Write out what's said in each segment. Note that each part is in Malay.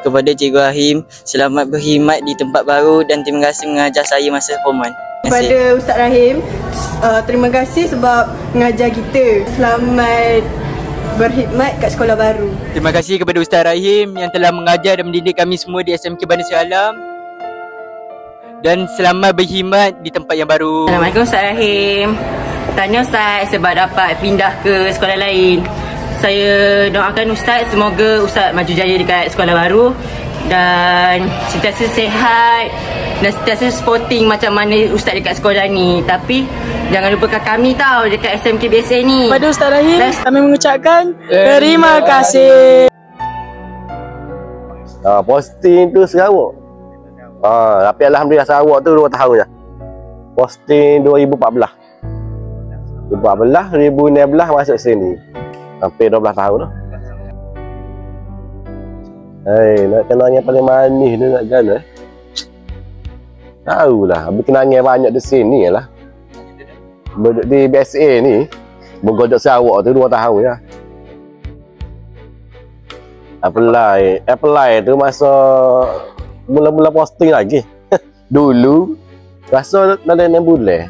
kepada Cikgu Rahim. Selamat berkhidmat di tempat baru dan terima kasih mengajar saya masa Form 1. Kepada Ustaz Rahim, terima kasih sebab mengajar kita. Selamat berkhidmat kat sekolah baru. Terima kasih kepada Ustaz Rahim yang telah mengajar dan mendidik kami semua di SMK Bandar Shah Alam. Dan selamat berkhidmat di tempat yang baru. Assalamualaikum Ustaz Rahim. Tanya Ustaz sebab dapat pindah ke sekolah lain. Saya doakan Ustaz semoga Ustaz maju jaya dekat sekolah baru dan sentiasa sihat dan sentiasa sporting macam mana Ustaz dekat sekolah ni. Tapi jangan lupakan kami tau dekat SMK BSA ni. Kepada Ustaz Rahim, kami mengucapkan terima kasih. Posting tu Sarawak. Tapi alhamdulillah Sarawak tu 2 tahun dah. Posting 2014. 2016 masuk sini. Hampir 12 tahun dah. Nak kenal yang paling manis tu nak jalan. Tahulah, habis kenangan banyak di sini lah. Di BSA ni, bergodok Sarawak tu 2 tahun ya. Apply tu masa mula-mula posting lagi. Dulu rasa dalam 6 bulan.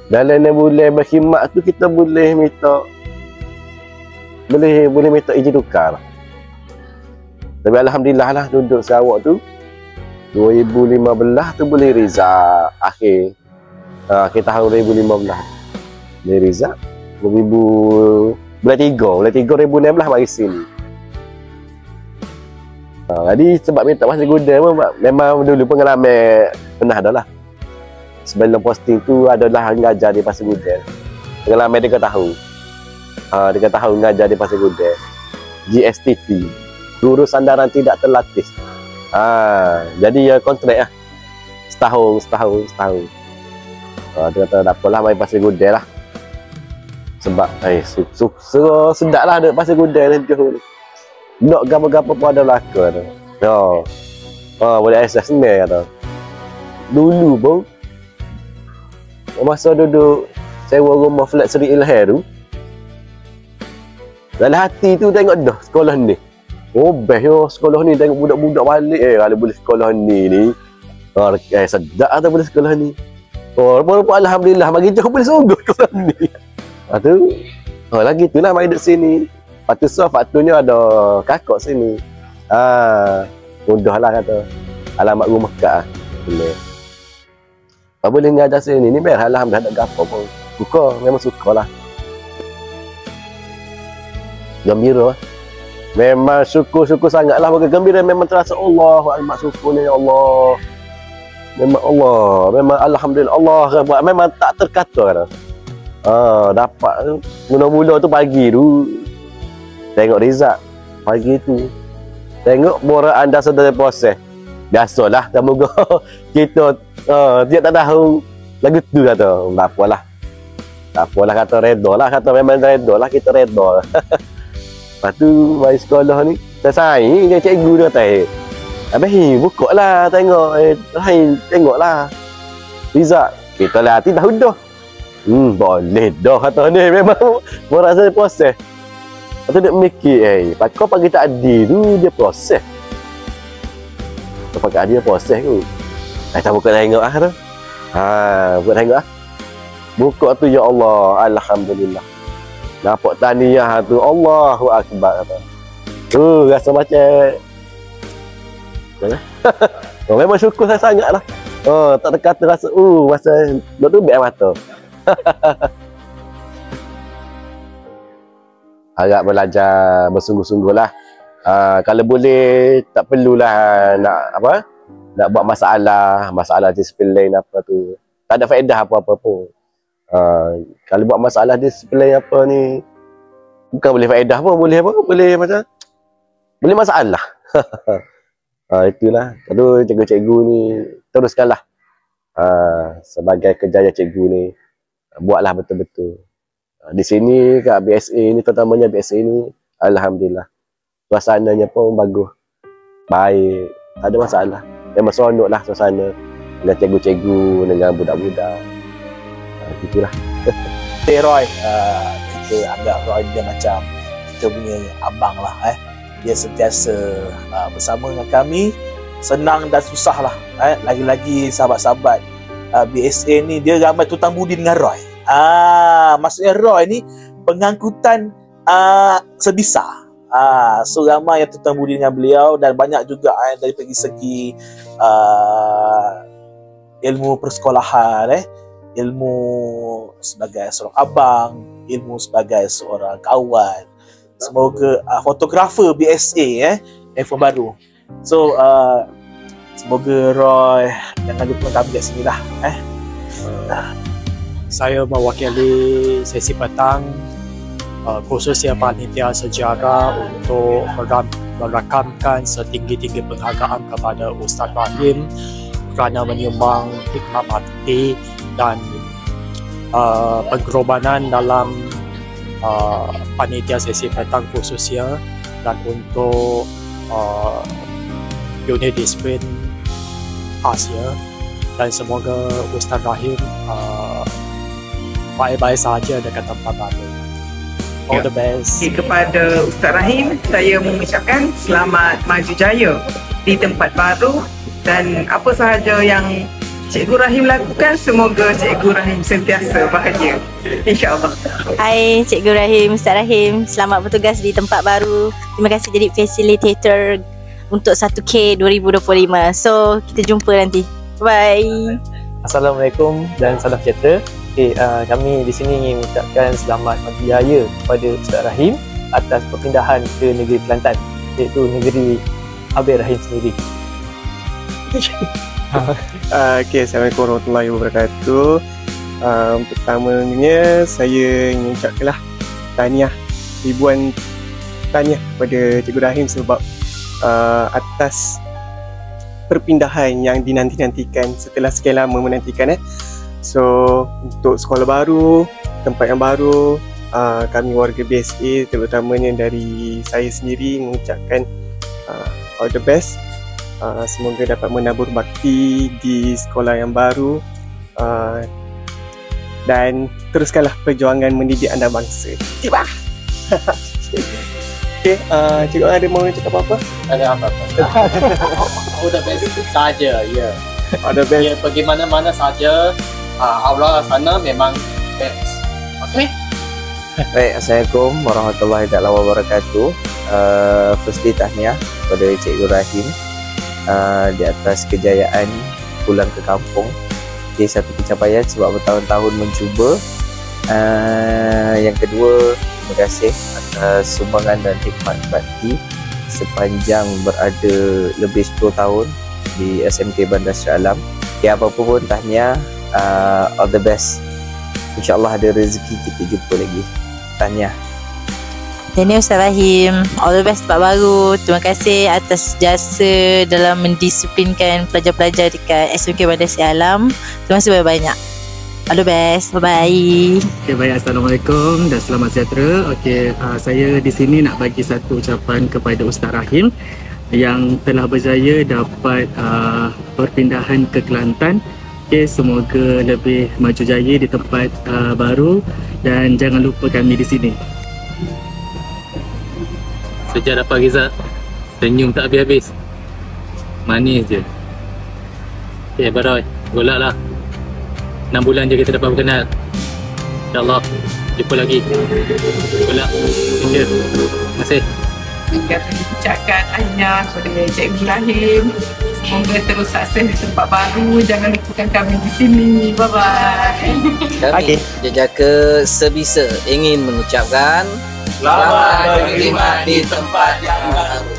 Dalam 6 bulan berkhidmat tu kita boleh minta izin tukar. Tapi alhamdulillah lah duduk Sarawak tu 2015 tu boleh result akhir tahun 2015. Boleh result 2003 2016 mari sini. Jadi sebab minta masa guda memang dulu pengalaman pernah dah lah. Sebelum posting tu adalah mengajar di Pasir Gudang. Pengalaman 3 tahun. 3 tahun mengajar di Pasir Gudang. GSTT, Guru Sandaran Tidak Terlatih. Jadi ya kontrak lah. Setahun. Dia kata tak apalah main Pasir Gudang lah. Sebab sedap lah duduk Pasir Gudang ni jauh ni. Nak gapa-gapa pun ada belaka tu. Boleh akses ni kata. Dulu pun masa duduk sewa rumah flat Seri Ilham tu, dalam hati tu tengok dah sekolah ni. Best yo sekolah ni, tengok budak-budak balik kalau boleh sekolah ni. Sedap atau boleh sekolah ni. Rupa-rupa alhamdulillah bagi jauh boleh sungguh sekolah ni. Lagi tu lah mari duduk sini. Lepas tu faktornya ada kakak sini. Mudahlah kata. Alamat rumah kak boleh. Boleh ngajar sini ni biar alhamdulillah tak gapo pun. Suka, memang suka lah. Gembira. Memang syukur sangatlah, bagi gembira memang terasa Allah almat syukurnya ya Allah. Memang Allah, memang alhamdulillah Allah memang tak terkata. Dapat mula-mula tu pagi tu tengok result pagi tu. Tengok borak anda sudah proses. Biasalah semoga kita dia tak tahu lagu tu kata. Tak apalah kata redha lah, kata memang redha lah, kita redha. Lepas tu mari sekolah ni tersaing dengan cikgu dia kata habis buka lah tengok tengoklah result. Kita lah hati dah udah. Boleh dah kata ni memang borak saya proses. Lepas tu dia mikir kau pagi tadi tu dia proses. Pakai dia proses tu. Tak buka tengok tu. Buka tengok Buka tu ya Allah, alhamdulillah. Nampak tahniah tu, Allahu akbar kata. Rasa macam memang syukur saya sangatlah. Tak ada kata rasa masa duk tu biar mata. Harap belajar bersungguh-sungguh lah. Kalau boleh tak perlulah nak buat masalah disiplin apa tu. Tak ada faedah apa-apa pun. Kalau buat masalah disiplin apa ni bukan boleh faedah pun, boleh macam boleh masalah. Itulah. Kalau cikgu-cikgu ni teruskanlah. Sebagai kerjaya cikgu ni buatlah betul-betul. Di sini kat BSA ni, terutamanya BSA ni alhamdulillah. Suasananya pun bagus. Baik, tak ada masalah. Memang seronok lah suasana dengan cikgu-cikgu, dengan budak-budak. Itulah. Roy, kita anggap Roy dia macam kita punya abang lah. dia sentiasa bersama dengan kami. Senang dan susah lah. Lagi-lagi sahabat-sahabat BSA ni, dia ramai tutang budi dengan Roy. Maksudnya Roy ni pengangkutan sebisa. So ramai yang tutang budi dengan beliau, dan banyak juga dari segi ilmu persekolahan, ilmu sebagai seorang abang, ilmu sebagai seorang kawan. Semoga fotografer BSA handphone baru. So semoga Roy jangan lupa kami kat sini lah. Saya mewakili sesi petang khususnya panitia sejarah untuk merakamkan setinggi-tinggi penghargaan kepada Ustaz Rahim kerana menyumbang hikmat hati dan pengkorbanan dalam panitia sesi petang khususnya, dan untuk unit disiplin Asia, dan semoga Ustaz Rahim baik-baik sahaja dekat tempat baru. All the best. Kepada Ustaz Rahim, saya mengucapkan selamat maju jaya di tempat baru, dan apa sahaja yang Cikgu Rahim lakukan, semoga Cikgu Rahim sentiasa bahagia, insya-Allah. Hai Cikgu Rahim, Ustaz Rahim, selamat bertugas di tempat baru. Terima kasih jadi facilitator untuk 1K 2025. So kita jumpa nanti. Bye. Assalamualaikum dan salam sejahtera. Kami di sini ingin mengucapkan selamat maju jaya kepada Ustaz Rahim atas perpindahan ke negeri Kelantan, iaitu negeri Abid Rahim sendiri. Assalamualaikum warahmatullahi wabarakatuh. Pertamanya saya ingin mengucapkanlah tahniah, ribuan tahniah kepada Cikgu Rahim sebab atas perpindahan yang dinanti-nantikan setelah sekian lama menantikan. So untuk sekolah baru, tempat yang baru, kami warga BSA terutamanya dari saya sendiri mengucapkan all the best. Semoga dapat menabur bakti di sekolah yang baru, dan teruskanlah perjuangan mendidik anak bangsa. Tiba. Okay, cikgu ada mau cakap apa-apa? Ada apa-apa. All the best saja, ya. All the best. Ya, pergi mana-mana saja, aura sana memang best. Okay? Baik, Assalamualaikum warahmatullahi wabarakatuh. Firstly tahniah kepada Cikgu Rahim di atas kejayaan pulang ke kampung. Dia satu pencapaian sebab bertahun-tahun mencuba. Yang kedua, terima kasih atas sumbangan dan hikmat bakti sepanjang berada lebih 10 tahun di SMK Bandar Shah Alam. Ya, apa-apa pun tahniah, all the best. InsyaAllah ada rezeki kita jumpa lagi. Tahniah. Ini Ustaz Rahim, all the best tempat baru. Terima kasih atas jasa dalam mendisiplinkan pelajar-pelajar dekat SMK Bandar Shah Alam. Terima kasih banyak-banyak. All the best, bye-bye. Okay, baik, Assalamualaikum dan selamat sejahtera. Okay, saya di sini nak bagi satu ucapan kepada Ustaz Rahim yang telah berjaya dapat perpindahan ke Kelantan. Okay, semoga lebih maju jaya di tempat baru, dan jangan lupa kami di sini. Sejak dapat result, senyum tak habis-habis, manis je. Okay, Baroy, golak lah. 6 bulan je kita dapat berkenal. InsyaAllah jumpa lagi. Golak. Terima kasih. Kata diucapkan tahniah kepada Cikgu Rahim. Semoga terus sukses di tempat baru. Jangan lupakan kami di sini. Bye-bye. Kami Jejaka Sebisa ingin mengucapkan selamat berkhidmat di tempat yang baru.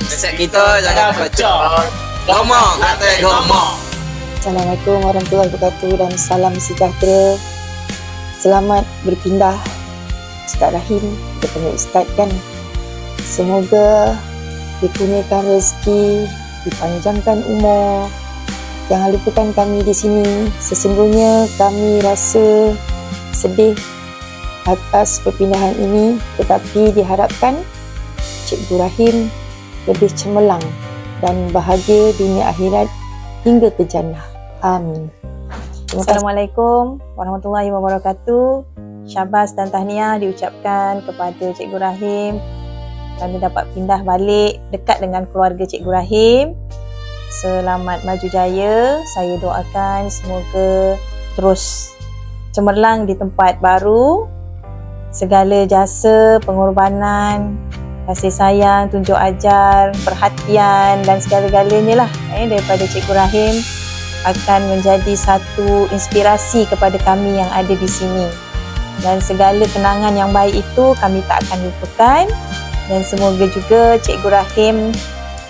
Resep kita jangan pecah. Ngomong, kata ngomong. Assalamualaikum warahmatullahi wabarakatuh dan salam sejahtera. Selamat berpindah Ustaz Rahim, kita panggil Ustaz kan. Semoga dikurniakan rezeki, dipanjangkan umur. Jangan lupakan kami di sini. Sesungguhnya kami rasa sedih atas perpindahan ini, tetapi diharapkan Cikgu Rahim lebih cemerlang dan bahagia dunia akhirat hingga ke jannah. Amin. Assalamualaikum warahmatullahi wabarakatuh. Syabas dan tahniah diucapkan kepada Cikgu Rahim kerana dapat pindah balik dekat dengan keluarga Cikgu Rahim. Selamat maju jaya. Saya doakan semoga terus cemerlang di tempat baru. Segala jasa, pengorbanan, kasih sayang, tunjuk ajar, perhatian dan segala-galanya lah daripada Cikgu Rahim akan menjadi satu inspirasi kepada kami yang ada di sini. Dan segala kenangan yang baik itu kami tak akan lupakan. Dan semoga juga Cikgu Rahim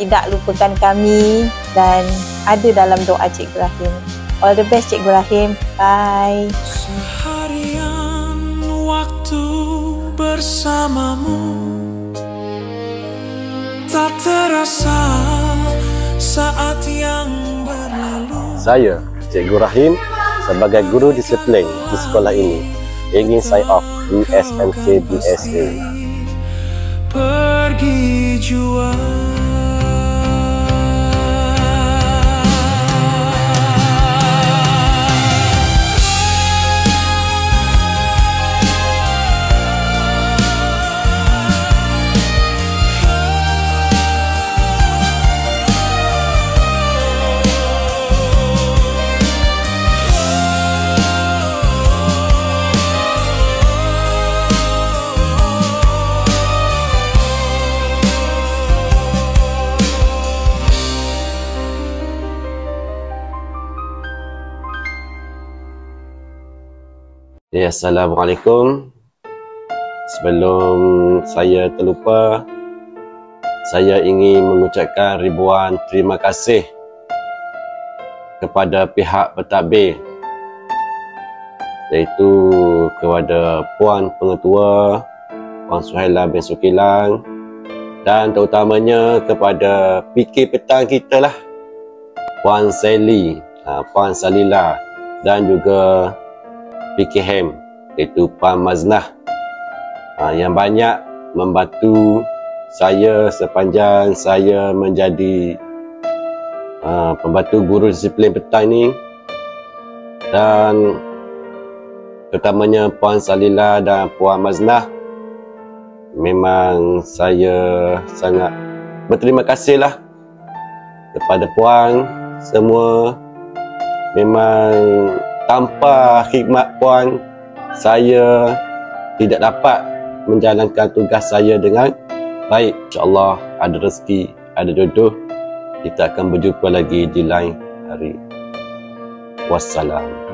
tidak lupakan kami dan ada dalam doa Cikgu Rahim. All the best Cikgu Rahim. Bye. Seharian waktu bersamamu tak terasa saat yang berlalu. Saya, Cikgu Rahim, sebagai guru disiplin di sekolah ini, ingin sign off di SMK BSA. Pergi jua. Ya, Assalamualaikum. Sebelum saya terlupa, saya ingin mengucapkan ribuan terima kasih kepada pihak pentadbir, iaitu kepada Puan Pengetua, Puan Suhaila bin Sukilang, dan terutamanya kepada PK petang kita lah, Puan Sally, Puan Salila, dan juga PKM, iaitu Puan Maznah, yang banyak membantu saya sepanjang saya menjadi pembantu guru disiplin petang ini. Dan terutamanya Puan Salila dan Puan Maznah, memang saya sangat berterima kasih lah kepada Puan semua. Memang tanpa khidmat Puan, saya tidak dapat menjalankan tugas saya dengan baik. InsyaAllah ada rezeki, ada jodoh, kita akan berjumpa lagi di lain hari. Wassalam.